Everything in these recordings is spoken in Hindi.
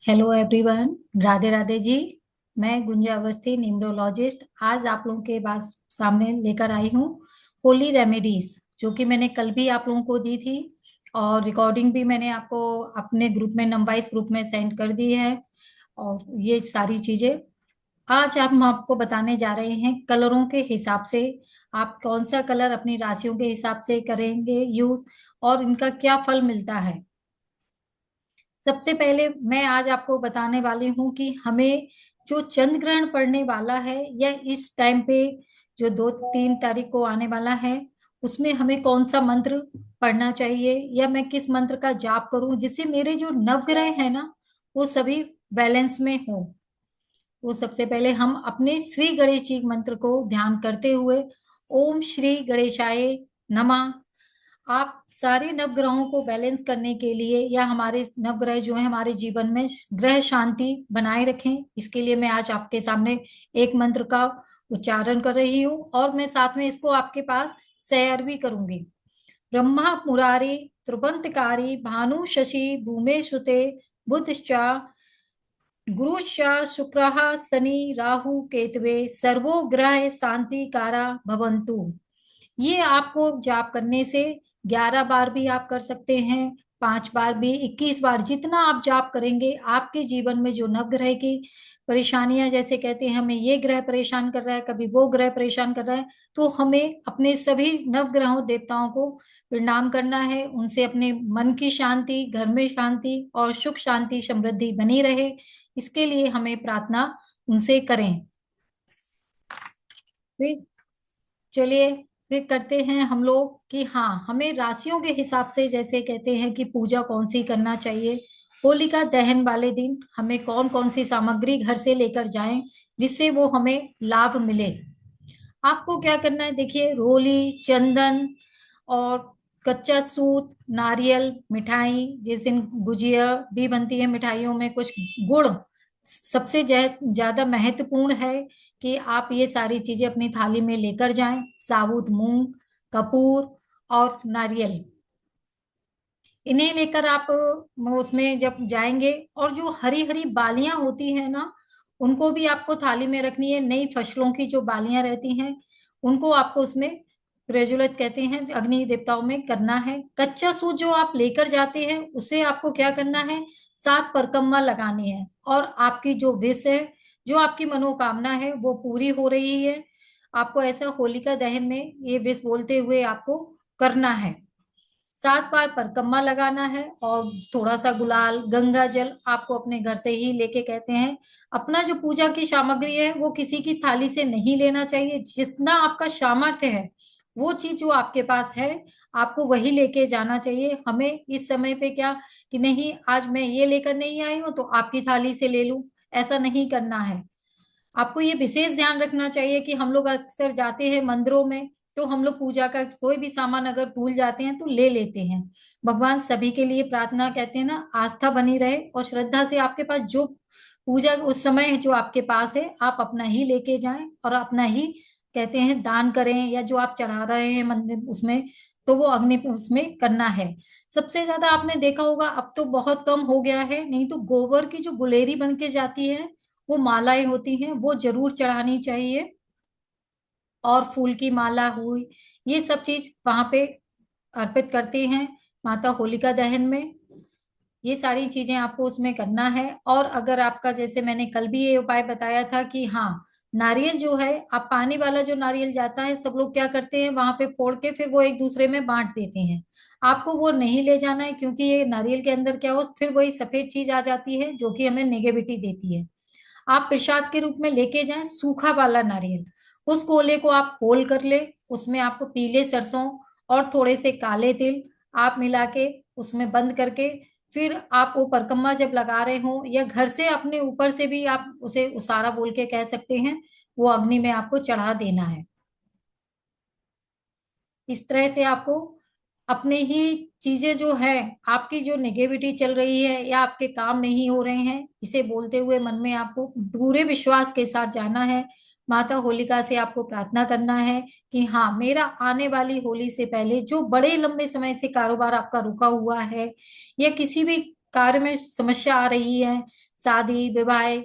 Hello everyone. राधे राधे जी। मैं गुंजा अवस्थी न्यूमरोलॉजिस्ट आज आप लोगों के पास सामने लेकर आई हूँ होली रेमेडीज, जो कि मैंने कल भी आप लोगों को दी थी और रिकॉर्डिंग भी मैंने आपको अपने ग्रुप में नंबाइस ग्रुप में सेंड कर दी है। और ये सारी चीजें आज हम आपको बताने जा रहे हैं कलरों के हिसाब से। आप कौन सा कलर अपनी राशियों के हिसाब से करेंगे यूज और इनका क्या फल मिलता है। सबसे पहले मैं आज आपको बताने वाली हूँ कि हमें जो चंद्र ग्रहण पड़ने वाला है या इस टाइम पे जो 2-3 तारीख को आने वाला है, उसमें हमें कौन सा मंत्र पढ़ना चाहिए या मैं किस मंत्र का जाप करूं जिससे मेरे जो नवग्रह है ना वो सभी बैलेंस में हो। तो सबसे पहले हम अपने श्री गणेश जी मंत्र को ध्यान करते हुए ओम श्री गणेशाय नमः। आप सारे नवग्रहों को बैलेंस करने के लिए या हमारे नवग्रह जो है हमारे जीवन में ग्रह शांति बनाए रखें, इसके लिए मैं आज आपके सामने एक मंत्र का उच्चारण कर रही हूँ और मैं साथ में इसको आपके पास शेयर भी करूंगी। ब्रह्मा मुरारी त्रिपंतकारी भानु शशि भूमेशुते बुधश्चा गुरुश्चा शुक्रः शनि राहु केतवे सर्वो ग्रह शांतिकारा भवन्तु। ये आपको जाप करने से 11 बार भी आप कर सकते हैं, 5 बार भी, 21 बार, जितना आप जाप करेंगे आपके जीवन में जो नवग्रह की परेशानियां, जैसे कहते हैं हमें ये ग्रह परेशान कर रहा है, कभी वो ग्रह परेशान कर रहा है, तो हमें अपने सभी नवग्रहों देवताओं को प्रणाम करना है। उनसे अपने मन की शांति, घर में शांति और सुख शांति समृद्धि बनी रहे, इसके लिए हमें प्रार्थना उनसे करें। फिर चलिए फिर करते हैं हम लोग कि हाँ, हमें राशियों के हिसाब से जैसे कहते हैं कि पूजा कौन सी करना चाहिए। होलिका दहन वाले दिन हमें कौन कौन सी सामग्री घर से लेकर जाएं जिससे वो हमें लाभ मिले। आपको क्या करना है, देखिए, रोली, चंदन और कच्चा सूत, नारियल, मिठाई, जिस दिन गुजिया भी बनती है मिठाइयों में कुछ गुड़, सबसे ज्यादा महत्वपूर्ण है कि आप ये सारी चीजें अपनी थाली में लेकर जाएं। साबुत मूंग, कपूर और नारियल, इन्हें लेकर आप उसमें जब जाएंगे, और जो हरी हरी बालियां होती है ना उनको भी आपको थाली में रखनी है। नई फसलों की जो बालियां रहती हैं उनको आपको उसमें प्रज्वलित कहते हैं अग्नि देवताओं में करना है। कच्चा सूत जो आप लेकर जाते हैं उसे आपको क्या करना है, 7 परिक्रमा लगानी है और आपकी जो विश है, जो आपकी मनोकामना है वो पूरी हो रही है। आपको ऐसा होलिका दहन में ये विश बोलते हुए आपको करना है। 7 बार परिक्रमा लगाना है और थोड़ा सा गुलाल, गंगा जल आपको अपने घर से ही लेके कहते हैं। अपना जो पूजा की सामग्री है वो किसी की थाली से नहीं लेना चाहिए। जितना आपका सामर्थ्य है वो चीज जो आपके पास है आपको वही लेके जाना चाहिए। हमें इस समय पे क्या कि नहीं, आज मैं ये लेकर नहीं आई हूँ तो आपकी थाली से ले लूं, ऐसा नहीं करना है। आपको ये विशेष ध्यान रखना चाहिए कि हम लोग अक्सर जाते हैं मंदिरों में तो हम लोग पूजा का कोई भी सामान अगर भूल जाते हैं तो ले लेते हैं। भगवान सभी के लिए प्रार्थना कहते हैं ना, आस्था बनी रहे और श्रद्धा से आपके पास जो पूजा उस समय जो आपके पास है आप अपना ही लेके जाएं और अपना ही कहते हैं दान करें, या जो आप चढ़ा रहे हैं मंदिर उसमें तो वो अग्नि उसमें करना है। सबसे ज्यादा आपने देखा होगा, अब तो बहुत कम हो गया है, नहीं तो गोबर की जो गुलेरी बन के जाती है वो मालाएं होती हैं वो जरूर चढ़ानी चाहिए। और फूल की माला हुई, ये सब चीज वहां पे अर्पित करती हैं माता होलिका दहन में। ये सारी चीजें आपको उसमें करना है। और अगर आपका, जैसे मैंने कल भी ये उपाय बताया था कि हाँ, नारियल जो है, आप पानी वाला जो नारियल जाता है सब लोग क्या करते हैं वहां पे फोड़ के फिर वो एक दूसरे में बांट देते हैं। आपको वो नहीं ले जाना है, क्योंकि ये नारियल के अंदर क्या हो, फिर वही सफेद चीज आ जाती है जो कि हमें नेगेटिविटी देती है। आप प्रसाद के रूप में लेके जाएं सूखा वाला नारियल। उस गोले को आप खोल कर ले, उसमें आपको पीले सरसों और थोड़े से काले तिल आप मिला के उसमें बंद करके, फिर आप वो परिक्रमा जब लगा रहे हो या घर से अपने ऊपर से भी आप उसे उसारा बोल के कह सकते हैं, वो अग्नि में आपको चढ़ा देना है। इस तरह से आपको अपने ही चीजें जो है, आपकी जो नेगेटिविटी चल रही है या आपके काम नहीं हो रहे हैं, इसे बोलते हुए मन में आपको पूरे विश्वास के साथ जाना है। माता होलिका से आपको प्रार्थना करना है कि हाँ, मेरा आने वाली होली से पहले जो बड़े लंबे समय से कारोबार आपका रुका हुआ है या किसी भी कार्य में समस्या आ रही है, शादी विवाह,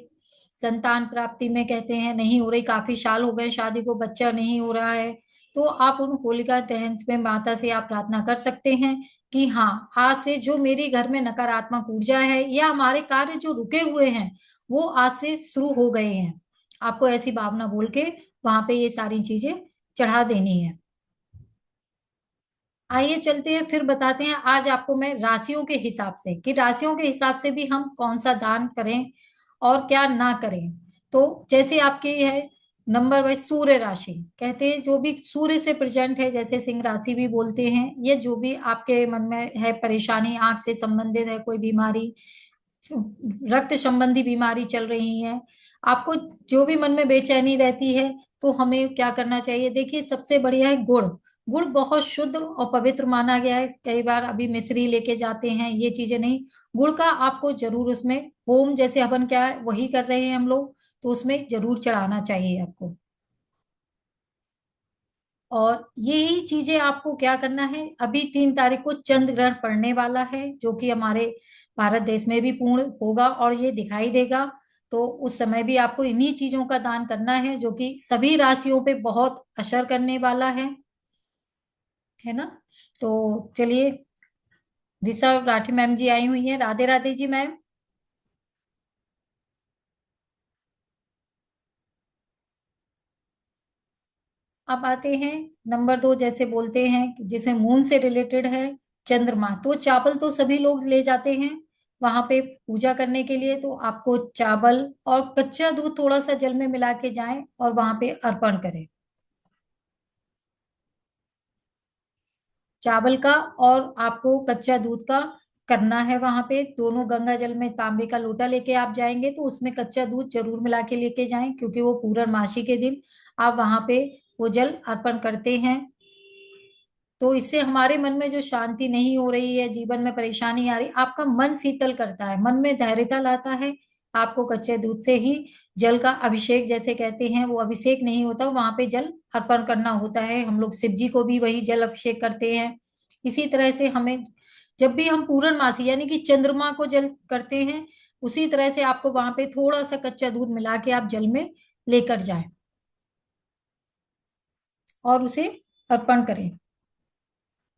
संतान प्राप्ति में कहते हैं नहीं हो रही, काफी साल हो गए शादी को, बच्चा नहीं हो रहा है, तो आप उन होलिका दहन में माता से आप प्रार्थना कर सकते हैं कि हाँ, आज से जो मेरे घर में नकारात्मक ऊर्जा है या हमारे कार्य जो रुके हुए हैं वो आज से शुरू हो गए हैं। आपको ऐसी भावना बोल के वहां पे ये सारी चीजें चढ़ा देनी है। आइए चलते हैं, फिर बताते हैं आज आपको मैं राशियों के हिसाब से कि राशियों के हिसाब से भी हम कौन सा दान करें और क्या ना करें। तो जैसे आपकी है नंबर वाइज सूर्य राशि, कहते हैं जो भी सूर्य से प्रेजेंट है, जैसे सिंह राशि भी बोलते हैं, ये जो भी आपके मन में है परेशानी, आंख से संबंधित है कोई बीमारी, रक्त संबंधी बीमारी चल रही है, आपको जो भी मन में बेचैनी रहती है, तो हमें क्या करना चाहिए। देखिए सबसे बढ़िया है गुड़। गुड़ बहुत शुद्ध और पवित्र माना गया है। कई बार अभी मिश्री लेके जाते हैं, ये चीजें नहीं, गुड़ का आपको जरूर उसमें होम जैसे हवन क्या है वही कर रहे हैं हम लोग, तो उसमें जरूर चढ़ाना चाहिए आपको। और यही चीजें आपको क्या करना है, अभी 3 तारीख को चंद्र ग्रहण पड़ने वाला है जो कि हमारे भारत देश में भी पूर्ण होगा और ये दिखाई देगा। तो उस समय भी आपको इन्हीं चीजों का दान करना है जो कि सभी राशियों पे बहुत असर करने वाला है ना। तो चलिए, दिशा राठी मैम जी आई हुई हैं। राधे राधे जी मैम। अब आते हैं नंबर 2, जैसे बोलते हैं कि जिसमें मून से रिलेटेड है, चंद्रमा। तो चावल तो सभी लोग ले जाते हैं वहां पे पूजा करने के लिए, तो आपको चावल और कच्चा दूध थोड़ा सा जल में मिला के जाएं और वहां पे अर्पण करें, चावल का और आपको कच्चा दूध का करना है। वहां पे दोनों गंगा जल में तांबे का लोटा लेके आप जाएंगे तो उसमें कच्चा दूध जरूर मिला के लेके जाएं, क्योंकि वो पूर्णमासी के दिन आप वहां पे वो जल अर्पण करते हैं। तो इससे हमारे मन में जो शांति नहीं हो रही है, जीवन में परेशानी आ रही, आपका मन शीतल करता है, मन में धैर्यता लाता है। आपको कच्चे दूध से ही जल का अभिषेक जैसे कहते हैं, वो अभिषेक नहीं होता, वहां पे जल अर्पण करना होता है। हम लोग शिव जी को भी वही जल अभिषेक करते हैं। इसी तरह से हमें जब भी हम पूर्णमासी यानी कि चंद्रमा को जल करते हैं, उसी तरह से आपको वहां पे थोड़ा सा कच्चा दूध मिला के आप जल में लेकर जाएं और उसे अर्पण करें।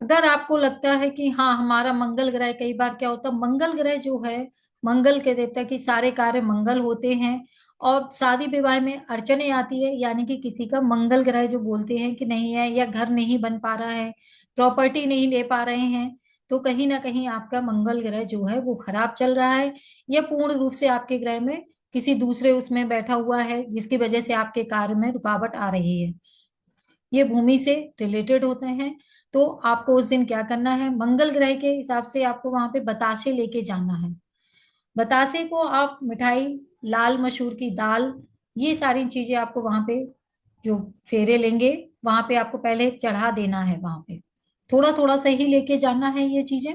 अगर आपको लगता है कि हाँ हमारा मंगल ग्रह, कई बार क्या होता है मंगल ग्रह जो है, मंगल के देवता की सारे कार्य मंगल होते हैं, और शादी विवाह में अड़चने आती है, यानी कि किसी का मंगल ग्रह जो बोलते हैं कि नहीं है, या घर नहीं बन पा रहा है, प्रॉपर्टी नहीं ले पा रहे हैं, तो कहीं ना कहीं आपका मंगल ग्रह जो है वो खराब चल रहा है, या पूर्ण रूप से आपके ग्रह में किसी दूसरे उसमें बैठा हुआ है जिसकी वजह से आपके कार्य में रुकावट आ रही है। ये भूमि से रिलेटेड होते हैं। तो आपको उस दिन क्या करना है, मंगल ग्रह के हिसाब से आपको वहां पे बतासे लेके जाना है। बतासे को आप मिठाई, लाल मसूर की दाल, ये सारी चीजें आपको वहां पे जो फेरे लेंगे वहां पे आपको पहले चढ़ा देना है। वहां पे थोड़ा थोड़ा सा ही लेके जाना है ये चीजें।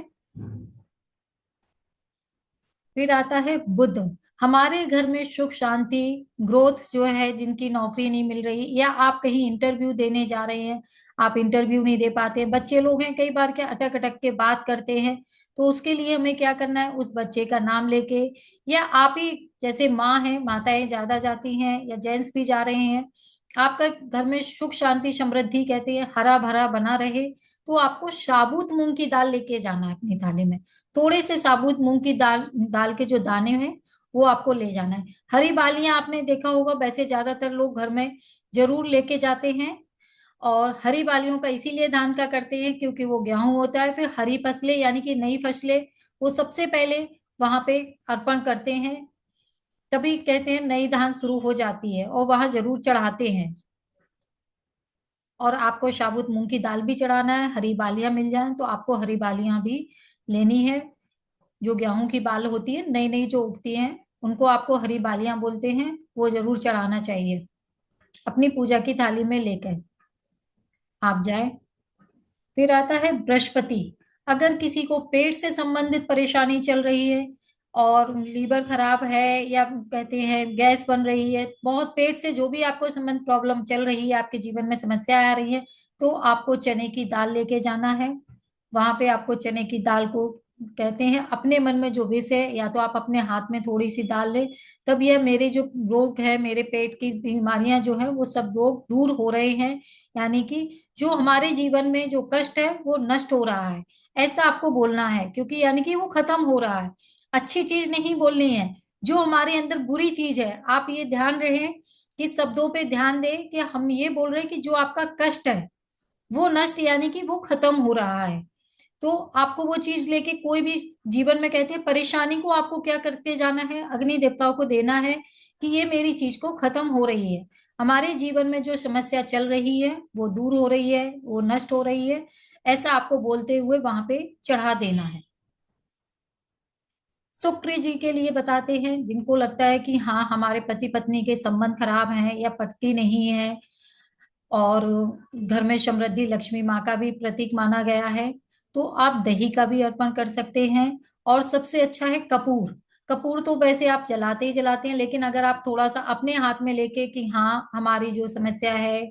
फिर आता है बुध। हमारे घर में सुख शांति, ग्रोथ जो है, जिनकी नौकरी नहीं मिल रही या आप कहीं इंटरव्यू देने जा रहे हैं, आप इंटरव्यू नहीं दे पाते, बच्चे लोग हैं कई बार क्या अटक अटक के बात करते हैं, तो उसके लिए हमें क्या करना है, उस बच्चे का नाम लेके, या आप ही जैसे माँ है, माताएं ज्यादा जाती हैं या जेंट्स भी जा रहे हैं, आपका घर में सुख शांति समृद्धि कहते हैं हरा भरा बना रहे, तो आपको साबुत मूंग की दाल लेके जाना है अपनी थाली में। थोड़े से साबुत मूंग की दाल दाल के जो दाने हैं वो आपको ले जाना है। हरी बालियां आपने देखा होगा, वैसे ज्यादातर लोग घर में जरूर लेके जाते हैं, और हरी बालियों का इसीलिए धान का करते हैं क्योंकि वो गेहूं होता है, फिर हरी फसलें यानी कि नई फसलें वो सबसे पहले वहां पे अर्पण करते हैं, तभी कहते हैं नई धान शुरू हो जाती है, और वहां जरूर चढ़ाते हैं। और आपको साबुत मूंग की दाल भी चढ़ाना है, हरी बालियां मिल जाए तो आपको हरी बालियां भी लेनी है। जो गेहूं की बाल होती है नई नई जो उगती हैं, उनको आपको हरी बालियां बोलते हैं, वो जरूर चढ़ाना चाहिए अपनी पूजा की थाली में लेकर आप जाए। फिर आता है बृहस्पति। अगर किसी को पेट से संबंधित परेशानी चल रही है और लीवर खराब है, या कहते हैं गैस बन रही है, बहुत पेट से जो भी आपको संबंध प्रॉब्लम चल रही है, आपके जीवन में समस्या आ रही है, तो आपको चने की दाल लेके जाना है। वहां पे आपको चने की दाल को कहते हैं अपने मन में जो विष है, या तो आप अपने हाथ में थोड़ी सी डाल लें, तब यह मेरे जो रोग है, मेरे पेट की बीमारियां जो है, वो सब रोग दूर हो रहे हैं। यानी कि जो हमारे जीवन में जो कष्ट है वो नष्ट हो रहा है, ऐसा आपको बोलना है, क्योंकि यानी कि वो खत्म हो रहा है। अच्छी चीज नहीं बोलनी है, जो हमारे अंदर बुरी चीज है, आप ये ध्यान रहे कि शब्दों पे ध्यान दें कि हम ये बोल रहे हैं कि जो आपका कष्ट है वो नष्ट, यानी कि वो खत्म हो रहा है। तो आपको वो चीज लेके कोई भी जीवन में, कहते हैं परेशानी को आपको क्या करके जाना है, अग्नि देवताओं को देना है कि ये मेरी चीज को खत्म हो रही है, हमारे जीवन में जो समस्या चल रही है वो दूर हो रही है, वो नष्ट हो रही है, ऐसा आपको बोलते हुए वहां पे चढ़ा देना है। शुक्र जी के लिए बताते हैं, जिनको लगता है कि हाँ हमारे पति पत्नी के संबंध खराब हैं या पटती नहीं है, और घर में समृद्धि लक्ष्मी माँ का भी प्रतीक माना गया है, तो आप दही का भी अर्पण कर सकते हैं। और सबसे अच्छा है कपूर। कपूर तो वैसे आप जलाते ही जलाते हैं, लेकिन अगर आप थोड़ा सा अपने हाथ में लेके कि हाँ हमारी जो समस्या है,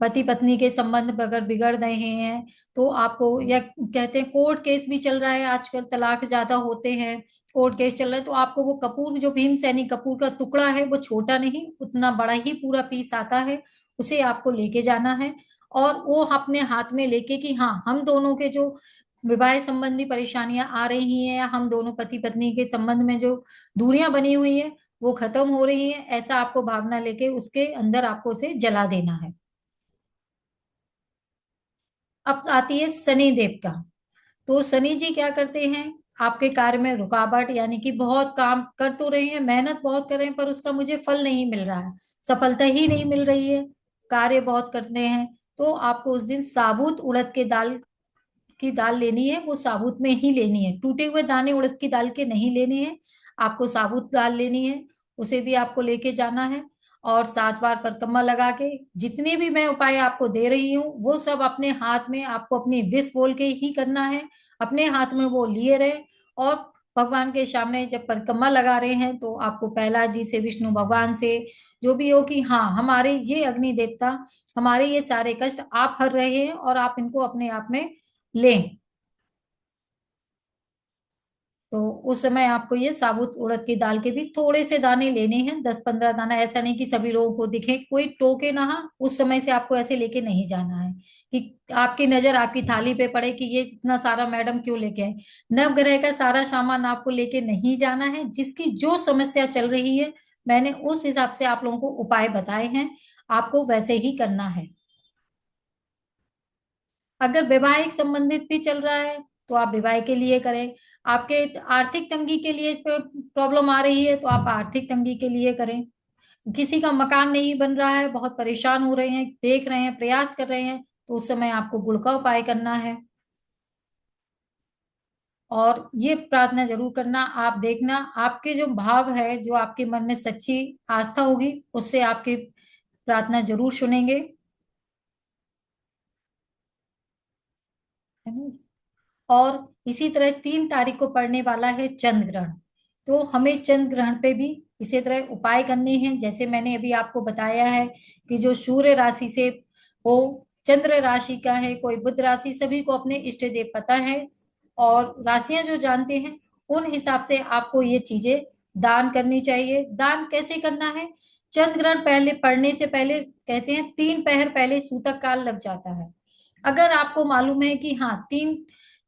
पति पत्नी के संबंध अगर बिगड़ रहे हैं, तो आपको, या कहते हैं कोर्ट केस भी चल रहा है आजकल, तलाक ज्यादा होते हैं, कोर्ट केस चल रहा है, तो आपको वो कपूर, जो भीमसेनी कपूर का टुकड़ा है, वो छोटा नहीं, उतना बड़ा ही पूरा पीस आता है, उसे आपको लेके जाना है। और वो अपने हाथ में लेके कि हाँ हम दोनों के जो विवाह संबंधी परेशानियां आ रही हैं, या हम दोनों पति पत्नी के संबंध में जो दूरियां बनी हुई हैं वो खत्म हो रही हैं, ऐसा आपको भावना लेके उसके अंदर आपको उसे जला देना है। अब आती है शनि देव का। तो शनि जी क्या करते हैं, आपके कार्य में रुकावट, यानी कि बहुत काम कर तो रहे हैं, मेहनत बहुत कर रहे हैं, पर उसका मुझे फल नहीं मिल रहा है, सफलता ही नहीं मिल रही है, कार्य बहुत करते हैं, तो आपको उस दिन साबुत उड़द के दाल की दाल लेनी है, वो साबुत में ही लेनी है, टूटे हुए दाने उड़द की दाल के नहीं लेने हैं, आपको साबुत दाल लेनी है, उसे भी आपको लेके जाना है। और 7 बार परिक्रमा लगा के, जितने भी मैं उपाय आपको दे रही हूँ वो सब अपने हाथ में आपको अपनी विश बोल के ही करना है, अपने हाथ में वो लिए रहे। और भगवान के सामने जब परिक्रमा लगा रहे हैं, तो आपको प्रहलाद जी से, विष्णु भगवान से, जो भी हो, कि हाँ हमारे ये अग्नि देवता हमारे ये सारे कष्ट आप हर रहे हैं, और आप इनको अपने आप में लें। तो उस समय आपको ये साबुत उड़द की दाल के भी थोड़े से दाने लेने हैं, 10-15 दाना, ऐसा नहीं कि सभी लोगों को दिखे, कोई टोके ना, हाँ उस समय से आपको ऐसे लेके नहीं जाना है कि आपकी नजर आपकी थाली पे पड़े कि ये इतना सारा मैडम क्यों लेके आए। नवग्रह का सारा सामान आपको लेके नहीं जाना है, जिसकी जो समस्या चल रही है मैंने उस हिसाब से आप लोगों को उपाय बताए हैं, आपको वैसे ही करना है। अगर वैवाहिक संबंधित भी चल रहा है तो आप विवाह के लिए करें, आपके आर्थिक तंगी के लिए प्रॉब्लम आ रही है तो आप आर्थिक तंगी के लिए करें, किसी का मकान नहीं बन रहा है, बहुत परेशान हो रहे हैं, देख रहे हैं, प्रयास कर रहे हैं, तो उस समय आपको गुड़ का उपाय करना है। और ये प्रार्थना जरूर करना, आप देखना आपके जो भाव है, जो आपके मन में सच्ची आस्था होगी, उससे आपकी प्रार्थना जरूर सुनेंगे। है ना जी? और इसी तरह 3 तारीख को पड़ने वाला है चंद्र ग्रहण, तो हमें चंद्र ग्रहण पे भी इसी तरह उपाय करने हैं, जैसे मैंने अभी आपको बताया है कि जो सूर्य राशि से वो चंद्र राशि का है, कोई बुध राशि, सभी को अपने इष्ट देव पता है, और राशियां जो जानते हैं उन हिसाब से आपको ये चीजें दान करनी चाहिए। दान कैसे करना है, चंद्र ग्रहण पहले पड़ने से पहले, कहते हैं 3 पहर पहले सूतक काल लग जाता है। अगर आपको मालूम है कि हाँ 3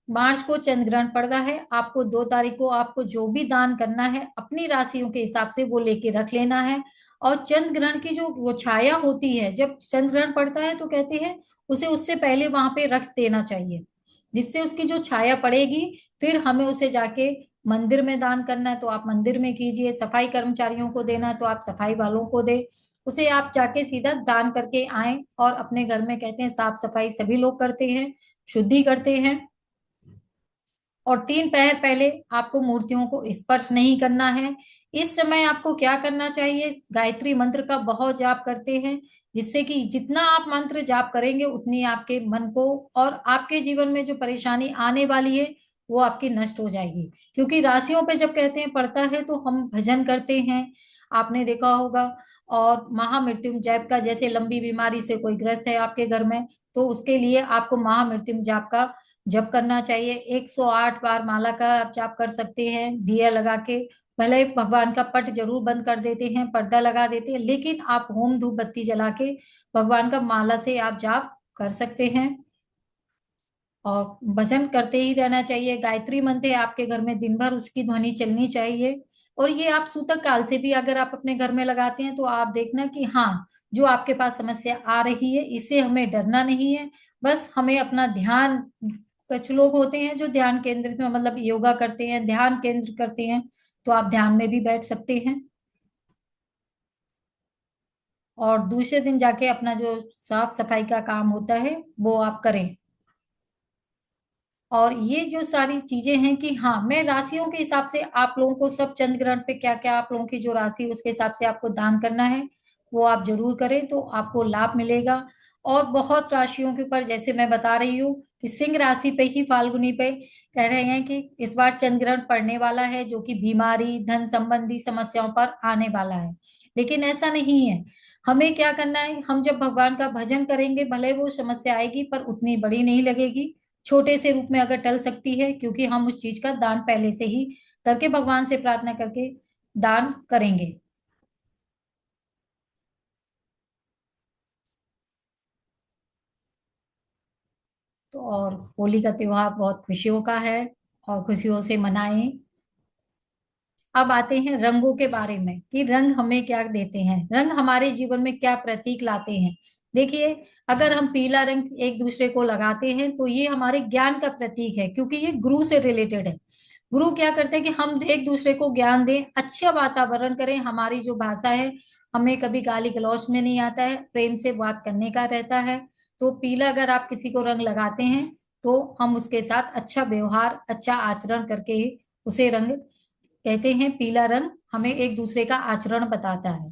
मार्च को चंद्र ग्रहण पड़ रहा है, आपको 2 तारीख को आपको जो भी दान करना है अपनी राशियों के हिसाब से वो लेके रख लेना है। और चंद्र ग्रहण की जो वो छाया होती है, जब चंद्र ग्रहण पड़ता है तो कहते हैं उसे उससे पहले वहां पे रख देना चाहिए, जिससे उसकी जो छाया पड़ेगी, फिर हमें उसे जाके मंदिर में दान करना है तो आप मंदिर में कीजिए, सफाई कर्मचारियों को देना है तो आप सफाई वालों को दे, उसे आप जाके सीधा दान करके आए। और अपने घर में, कहते हैं साफ सफाई सभी लोग करते हैं, शुद्धि करते हैं। और 3 पहर पहले आपको मूर्तियों को स्पर्श नहीं करना है। इस समय आपको क्या करना चाहिए, गायत्री मंत्र का बहुत जाप करते हैं, जिससे कि जितना आप मंत्र जाप करेंगे उतनी आपके मन को और आपके जीवन में जो परेशानी आने वाली है वो आपकी नष्ट हो जाएगी। क्योंकि राशियों पे जब कहते हैं पड़ता है तो हम भजन करते हैं, आपने देखा होगा। और महामृत्युंजय का, जैसे लंबी बीमारी से कोई ग्रस्त है आपके घर में, तो उसके लिए आपको महामृत्युंजय का जप करना चाहिए। 108 बार माला का आप जाप कर सकते हैं दिया लगा के। भले ही भगवान का पट जरूर बंद कर देते हैं, पर्दा लगा देते हैं, लेकिन आप होम धूप बत्ती जला के भगवान का माला से आप जाप कर सकते हैं। और भजन करते ही रहना चाहिए। गायत्री मंत्र है आपके घर में, दिन भर उसकी ध्वनि चलनी चाहिए। और ये आप सूतक काल से भी अगर आप अपने घर में लगाते हैं तो आप देखना कि हाँ, जो आपके पास समस्या आ रही है इससे हमें डरना नहीं है। बस हमें अपना ध्यान, कुछ लोग होते हैं जो ध्यान केंद्रित में मतलब योगा करते हैं, ध्यान केंद्र करते हैं, तो आप ध्यान में भी बैठ सकते हैं। और दूसरे दिन जाके अपना जो साफ सफाई का काम होता है वो आप करें। और ये जो सारी चीजें हैं कि हाँ, मैं राशियों के हिसाब से आप लोगों को सब, चंद्र ग्रहण पे क्या क्या आप लोगों की जो राशि है, उसके हिसाब से आपको दान करना है, वो आप जरूर करें तो आपको लाभ मिलेगा। और बहुत राशियों के ऊपर जैसे मैं बता रही हूँ कि सिंह राशि पे ही, फाल्गुनी पे कह रहे हैं कि इस बार चंद्र ग्रहण पड़ने वाला है, जो कि बीमारी धन संबंधी समस्याओं पर आने वाला है। लेकिन ऐसा नहीं है। हमें क्या करना है, हम जब भगवान का भजन करेंगे भले वो समस्या आएगी पर उतनी बड़ी नहीं लगेगी, छोटे से रूप में अगर टल सकती है, क्योंकि हम उस चीज का दान पहले से ही करके भगवान से प्रार्थना करके दान करेंगे। तो और होली का त्योहार बहुत खुशियों का है, और खुशियों से मनाएं। अब आते हैं रंगों के बारे में कि रंग हमें क्या देते हैं, रंग हमारे जीवन में क्या प्रतीक लाते हैं। देखिए, अगर हम पीला रंग एक दूसरे को लगाते हैं तो ये हमारे ज्ञान का प्रतीक है, क्योंकि ये गुरु से रिलेटेड है। गुरु क्या करते हैं कि हम एक दूसरे को ज्ञान दें, अच्छा वातावरण करें। हमारी जो भाषा है, हमें कभी गाली गलौज में नहीं आता है, प्रेम से बात करने का रहता है। तो पीला अगर आप किसी को रंग लगाते हैं तो हम उसके साथ अच्छा व्यवहार, अच्छा आचरण करके ही उसे रंग कहते हैं। पीला रंग हमें एक दूसरे का आचरण बताता है।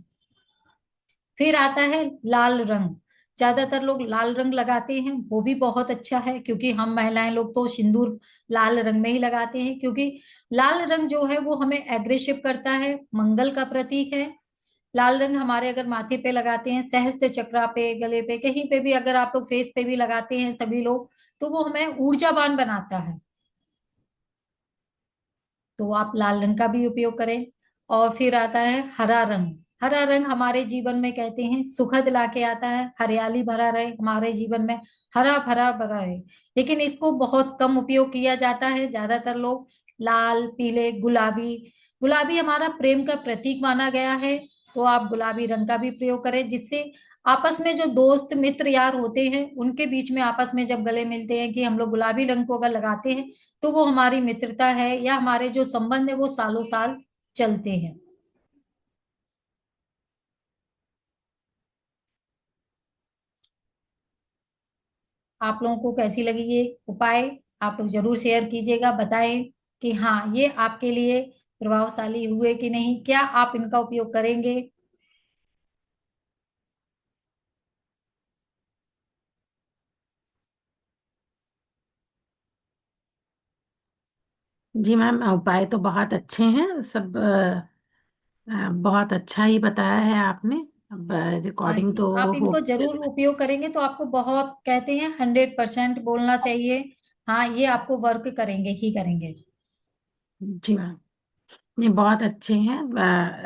फिर आता है लाल रंग। ज्यादातर लोग लाल रंग लगाते हैं, वो भी बहुत अच्छा है, क्योंकि हम महिलाएं लोग तो सिंदूर लाल रंग में ही लगाते हैं, क्योंकि लाल रंग जो है वो हमें एग्रेसिव करता है, मंगल का प्रतीक है। लाल रंग हमारे अगर माथे पे लगाते हैं, सहस्त्र चक्रा पे, गले पे, कहीं पे भी अगर आप लोग फेस पे भी लगाते हैं सभी लोग, तो वो हमें ऊर्जावान बनाता है। तो आप लाल रंग का भी उपयोग करें। और फिर आता है हरा रंग। हरा रंग हमारे जीवन में कहते हैं सुखद लाके आता है, हरियाली भरा रहे हमारे जीवन में, हरा भरा भरा रहे। लेकिन इसको बहुत कम उपयोग किया जाता है। ज्यादातर लोग लाल, पीले, गुलाबी, गुलाबी हमारा प्रेम का प्रतीक माना गया है, तो आप गुलाबी रंग का भी प्रयोग करें, जिससे आपस में जो दोस्त मित्र यार होते हैं उनके बीच में आपस में जब गले मिलते हैं कि हम लोग गुलाबी रंग को अगर लगाते हैं, तो वो हमारी मित्रता है या हमारे जो संबंध है वो सालों साल चलते हैं। आप लोगों को कैसी लगी ये उपाय, आप लोग जरूर शेयर कीजिएगा, बताएं कि हाँ, ये आपके लिए प्रभावशाली हुए कि नहीं, क्या आप इनका उपयोग करेंगे। जी मैम, उपाय तो बहुत अच्छे हैं सब। बहुत अच्छा ही बताया है आपने। अब हाँ रिकॉर्डिंग जी, तो आप हो। इनको जरूर उपयोग करेंगे तो आपको बहुत, कहते हैं 100% बोलना चाहिए। हाँ, ये आपको वर्क करेंगे ही करेंगे। जी मैम, ये बहुत अच्छे हैं।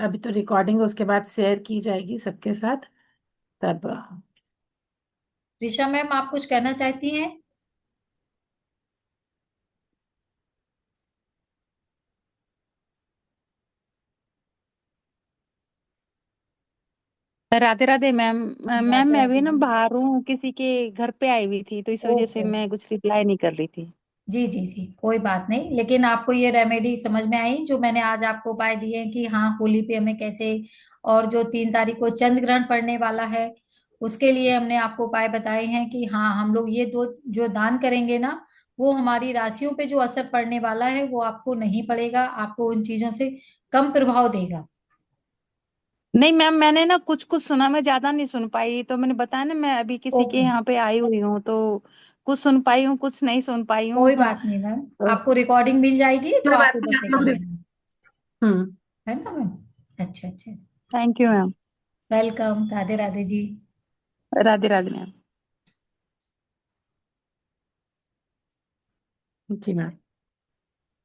अभी तो रिकॉर्डिंग उसके बाद शेयर की जाएगी सबके साथ, तब। ऋषा मैम, आप कुछ कहना चाहती हैं? राधे राधे मैम। मैम राधे मैं राधे अभी ना जी। बाहर हूँ, किसी के घर पे आई हुई थी, तो इस वजह से ओके मैं ओके। कुछ रिप्लाई नहीं कर रही थी। जी जी जी, कोई बात नहीं, लेकिन आपको ये रेमेडी समझ में आई जो मैंने आज आपको उपाय दिए हैं कि हाँ, होली पे हमें कैसे, और जो 3 तारीख को चंद्र ग्रहण पड़ने वाला है उसके लिए हमने आपको उपाय बताए हैं कि हाँ, हम लोग ये दो जो दान करेंगे ना, वो हमारी राशियों पे जो असर पड़ने वाला है वो आपको नहीं पड़ेगा, आपको उन चीजों से कम प्रभाव देगा। नहीं मैम, मैंने ना कुछ कुछ सुना, मैं ज्यादा नहीं सुन पाई, तो मैंने बताया ना मैं अभी किसी के ओके, यहाँ पे आई हुई हूँ, तो कुछ सुन पाई हूँ, कुछ नहीं सुन पाई हूँ। कोई हाँ, बात नहीं मैम, तो आपको रिकॉर्डिंग मिल जाएगी तो कोई आप बात उधर नहीं, से आप कर लोग लेना। हम्म। है ना मैम? अच्छा अच्छा। Thank you ma'am. Welcome, Radhe Radhe ji. Radhe Radhe ma'am. जी मैम।